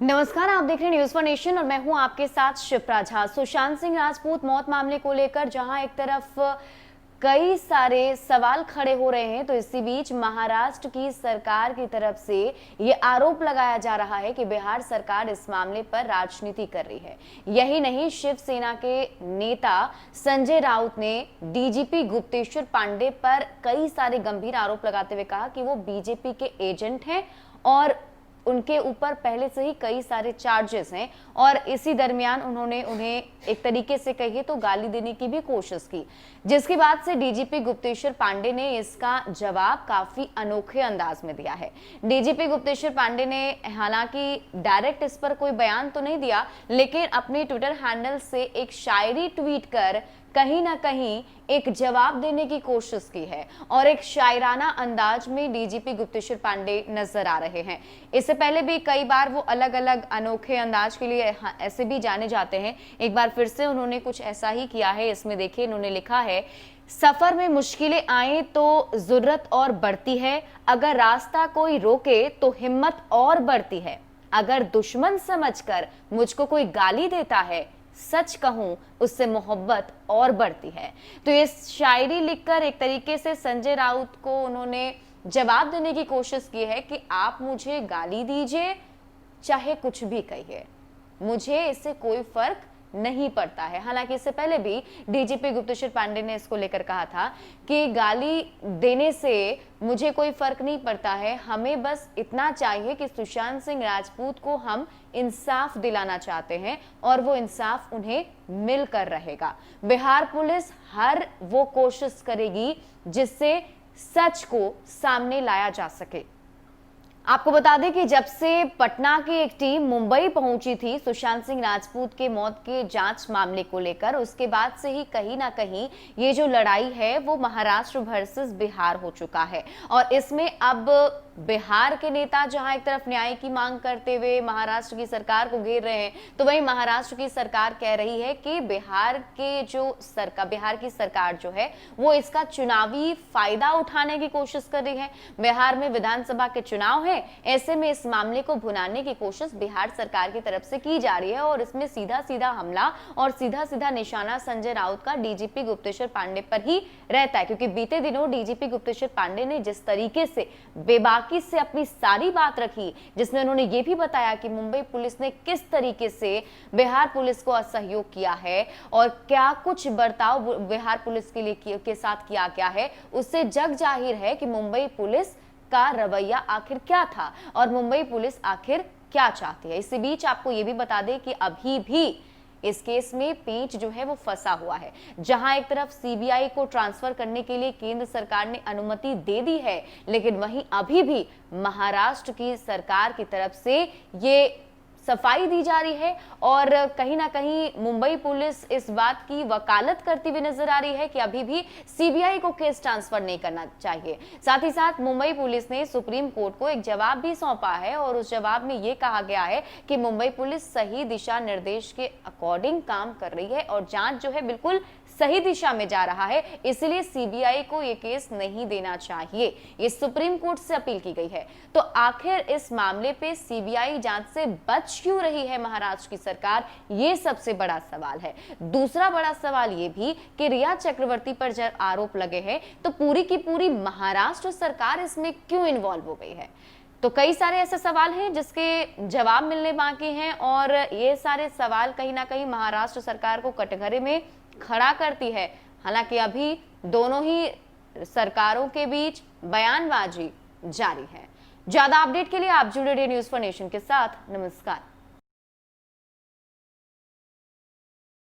नमस्कार, आप देख रहे हैं न्यूज फॉर नेशन और मैं हूं आपके साथ शिप्रा झा। सुशांत सिंह राजपूत मौत मामले को लेकर जहां एक तरफ कई सारे सवाल खड़े हो रहे हैं, तो इसी बीच महाराष्ट्र की सरकार की तरफ से ये आरोप लगाया जा रहा है कि बिहार सरकार इस मामले पर राजनीति कर रही है। यही नहीं, शिवसेना के नेता संजय राउत ने डीजीपी गुप्तेश्वर पांडे पर कई सारे गंभीर आरोप लगाते हुए कहा कि वो बीजेपी के एजेंट हैं और उनके ऊपर पहले से ही कई सारे चार्जेस हैं। और इसी दरमियान उन्होंने उन्हें एक तरीके से कहिए तो गाली देने की भी कोशिश की, जिसके बाद से डीजीपी गुप्तेश्वर पांडे ने इसका जवाब काफी अनोखे अंदाज में दिया है। डीजीपी गुप्तेश्वर पांडे ने हालांकि डायरेक्ट इस पर कोई बयान तो नहीं दिया, लेकिन अपने ट्विटर हैंडल से एक शायरी ट्वीट कर कहीं ना कहीं एक जवाब देने की कोशिश की है और एक शायराना अंदाज में डीजीपी गुप्तेश्वर पांडे नजर आ रहे हैं। इससे पहले भी कई बार वो अलग अलग अनोखे अंदाज के लिए ऐसे भी जाने जाते हैं। एक बार फिर से उन्होंने कुछ ऐसा ही किया है। इसमें देखिए, इन्होंने लिखा है, सफर में मुश्किलें आए तो जरूरत और बढ़ती है, अगर रास्ता कोई रोके तो हिम्मत और बढ़ती है, अगर दुश्मन समझकर मुझको कोई गाली देता है, सच कहूं उससे मोहब्बत और बढ़ती है। तो ये शायरी लिखकर एक तरीके से संजय राउत को उन्होंने जवाब देने की कोशिश की है कि आप मुझे गाली दीजिए, चाहे कुछ भी कहिए, मुझे इससे कोई फर्क नहीं पड़ता है। हालांकि इससे पहले भी डीजीपी गुप्तेश्वर पांडे ने इसको लेकर कहा था कि गाली देने से मुझे कोई फर्क नहीं पड़ता है, हमें बस इतना चाहिए कि सुशांत सिंह राजपूत को हम इंसाफ दिलाना चाहते हैं और वो इंसाफ उन्हें मिलकर रहेगा। बिहार पुलिस हर वो कोशिश करेगी जिससे सच को सामने लाया जा सके। आपको बता दें कि जब से पटना की एक टीम मुंबई पहुंची थी सुशांत सिंह राजपूत के मौत के जांच मामले को लेकर, उसके बाद से ही कहीं ना कहीं ये जो लड़ाई है वो महाराष्ट्र वर्सेस बिहार हो चुका है। और इसमें अब बिहार के नेता जहां एक तरफ न्याय की मांग करते हुए महाराष्ट्र की सरकार को घेर रहे हैं, तो वहीं महाराष्ट्र की सरकार कह रही है कि बिहार की सरकार जो है वो इसका चुनावी फायदा उठाने की कोशिश कर रही है। बिहार में विधानसभा के चुनाव है, ऐसे में इस मामले को भुनाने की कोशिश बिहार सरकार की तरफ से की जा रही है और इसमें सीधा सीधा हमला और सीधा सीधा निशाना संजय राउत का डीजीपी गुप्तेश्वर पांडे पर ही रहता है, क्योंकि बीते दिनों डीजीपी गुप्तेश्वर पांडे ने जिस तरीके से बेबाकी से अपनी सारी बात रखी, जिसमें उन्होंने ये भी बताया कि मुंबई पुलिस ने किस तरीके से बिहार पुलिस को असहयोग किया है और क्या कुछ बर्ताव बिहार पुलिस के साथ किया गया है, उससे जग जाहिर है कि मुंबई पुलिस का रवैया आखिर क्या था और मुंबई पुलिस आखिर क्या चाहती है। इसी बीच आपको यह भी बता दें कि अभी भी इस केस में पेंच जो है वो फंसा हुआ है। जहां एक तरफ सीबीआई को ट्रांसफर करने के लिए केंद्र सरकार ने अनुमति दे दी है, लेकिन वहीं अभी भी महाराष्ट्र की सरकार की तरफ से ये सफाई दी जा रही है और कहीं ना कहीं मुंबई पुलिस इस बात की वकालत करती हुई नजर आ रही है कि अभी भी सीबीआई को केस ट्रांसफर नहीं करना चाहिए। साथ ही साथ मुंबई पुलिस ने सुप्रीम कोर्ट को एक जवाब भी सौंपा है और उस जवाब में यह कहा गया है कि मुंबई पुलिस सही दिशा निर्देश के अकॉर्डिंग काम कर रही है और जांच जो है बिल्कुल सही दिशा में जा रहा है, इसलिए सीबीआई को यह केस नहीं देना चाहिए। ये सुप्रीम कोर्ट से अपील की गई है। तो आखिर इस मामले पे सीबीआई जांच से बच क्यों रही है महाराष्ट्र की सरकार, ये सबसे बड़ा सवाल है। दूसरा बड़ा सवाल ये भी कि रिया चक्रवर्ती पर जब आरोप लगे हैं तो पूरी की पूरी महाराष्ट्र सरकार इसमें क्यों इन्वॉल्व हो गई है। तो कई सारे ऐसे सवाल हैं जिसके जवाब मिलने बाकी हैं और ये सारे सवाल कहीं ना कहीं महाराष्ट्र सरकार को कटघरे में खड़ा करती है। हालांकि अभी दोनों ही सरकारों के बीच बयानबाजी जारी है। ज्यादा अपडेट के लिए आप जुड़े रहिए न्यूज फॉर नेशन के साथ। नमस्कार।